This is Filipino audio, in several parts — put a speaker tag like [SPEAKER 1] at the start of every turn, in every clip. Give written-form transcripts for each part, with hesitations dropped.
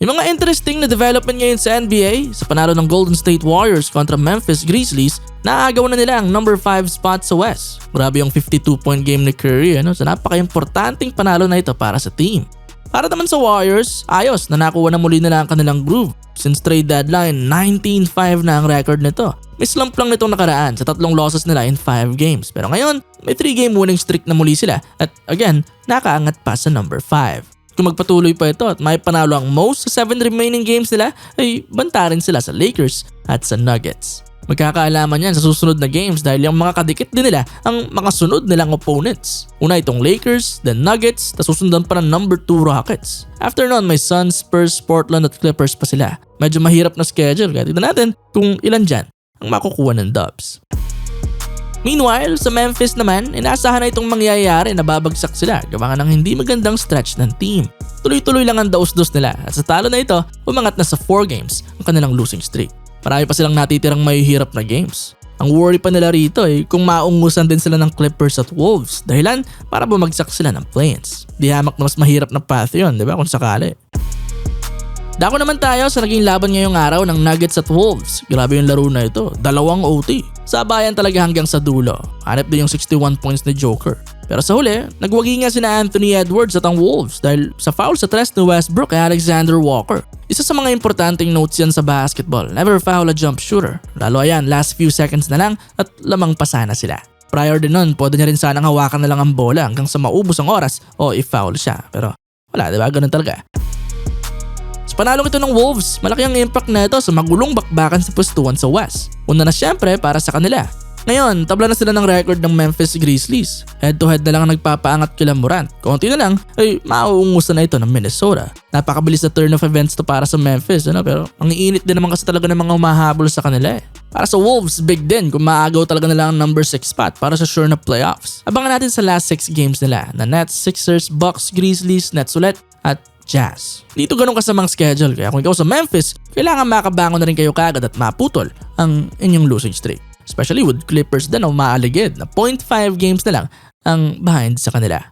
[SPEAKER 1] May mga interesting na development ngayon sa NBA. Sa panalo ng Golden State Warriors kontra Memphis Grizzlies, naagaw na nila ang number 5 spot sa West. Grabe yung 52-point game ni Curry sa napaka-importanting panalo na ito para sa team. Para naman sa Warriors, ayos na nakuha na muli nila ang kanilang groove. Since trade deadline, 19-5 na ang record nito. May slump lang nitong nakaraan sa 3 losses nila in 5 games. Pero ngayon, may 3-game winning streak na muli sila at again, nakaangat pa sa number 5. Kung magpatuloy pa ito at may panalo ang most sa 7 remaining games nila, ay banta rin sila sa Lakers at sa Nuggets. Magkakaalaman yan sa susunod na games dahil yung mga kadikit din nila ang mga sunod nilang opponents. Una itong Lakers, then Nuggets, tapos susundan pa ng number 2 Rockets. After nun, may Suns, Spurs, Portland at Clippers pa sila. Medyo mahirap na schedule kaya tignan natin kung ilan dyan ang makukuha ng dubs. Meanwhile, sa Memphis naman, inaasahan na itong mangyayari na babagsak sila gawa ng hindi magandang stretch ng team. Tuloy-tuloy lang ang daos-dos nila at sa talo na ito, umangat na sa 4 games ang kanilang losing streak. Marami pa silang natitirang mahihirap na games. Ang worry pa nila rito kung maungusan din sila ng Clippers at Wolves dahilan para bumagsak sila ng play-ins. Di hamak na mas mahirap na path yun, di ba kung sakali. Dako naman tayo sa naging laban ngayong araw ng Nuggets at Wolves. Grabe yung laro na ito, 2 OT. Sabayan talaga hanggang sa dulo. Hanap din yung 61 points ni Joker. Pero sa huli, nagwagi nga sina Anthony Edwards at ang Wolves dahil sa foul sa tres ni Westbrook kay Alexander Walker. Isa sa mga importanteng notes yan sa basketball, never foul a jump shooter. Lalo ayan, last few seconds na lang at lamang pa sana sila. Prior din nun, pwede niya rin sanang hawakan na lang ang bola hanggang sa maubos ang oras o i-foul siya. Pero wala, diba? Ganun talaga. Panalong ito ng Wolves, malaki ang impact na ito sa magulong bakbakan sa pwestuhan sa West. Una na syempre para sa kanila. Ngayon, tabla na sila ng record ng Memphis Grizzlies. Head to head na lang ang nagpapaangat kila Morant. Konti na lang ay mauungusan na ito ng Minnesota. Napakabilis na turn of events to para sa Memphis pero ang iinit din naman kasi talaga ng mga humahabol sa kanila Para sa Wolves, big din kung maagaw talaga nila ang number 6 spot para sa sure na playoffs. Abangan natin sa last 6 games nila na Nets, Sixers, Bucks, Grizzlies, Nets ulit at Jazz. Dito ganun kasamang schedule kaya kung ikaw sa Memphis, kailangan makabangon na rin kayo kagad at maputol ang inyong losing streak. Especially with Clippers din na umaaligid na 0.5 games na lang ang behind sa kanila.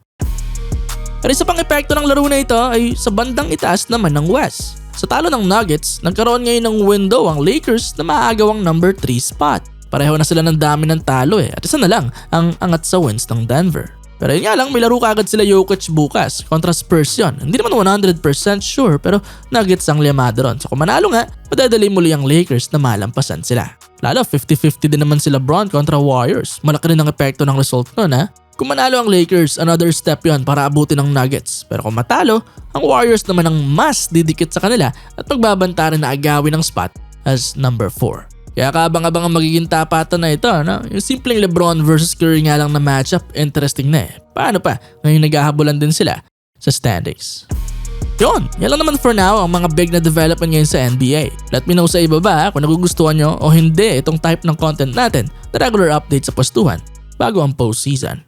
[SPEAKER 1] Pero isa pang epekto ng laro na ito ay sa bandang itaas naman ng West. Sa talo ng Nuggets, nagkaroon ngayon ng window ang Lakers na maagaw ang number 3 spot. Pareho na sila ng dami ng talo at isa na lang ang angat sa wins ng Denver. Pero yun nga lang, may laro kagad sila Jokic bukas kontra Spurs yun. Hindi naman 100% sure pero Nuggets ang liyamado ron. So kung manalo nga, madadali muli ang Lakers na malampasan sila. Lalo 50-50 din naman si LeBron kontra Warriors. Malaki rin ang epekto ng result nun Kung manalo ang Lakers, another step yon para abutin ang Nuggets. Pero kung matalo, ang Warriors naman ang mas didikit sa kanila at magbabanta rin na agawin ng spot as number 4. Kaya kaabang-abang ang magiging tapatan na ito, Yung simpleng LeBron versus Curry nga lang na matchup, interesting na Paano pa? Ngayon naghahabulan din sila sa standings. Yun, yan lang naman for now ang mga big na development ngayon sa NBA. Let me know sa ibaba kung nagugustuhan nyo o hindi itong type ng content natin na regular update sa pwestuhan bago ang postseason.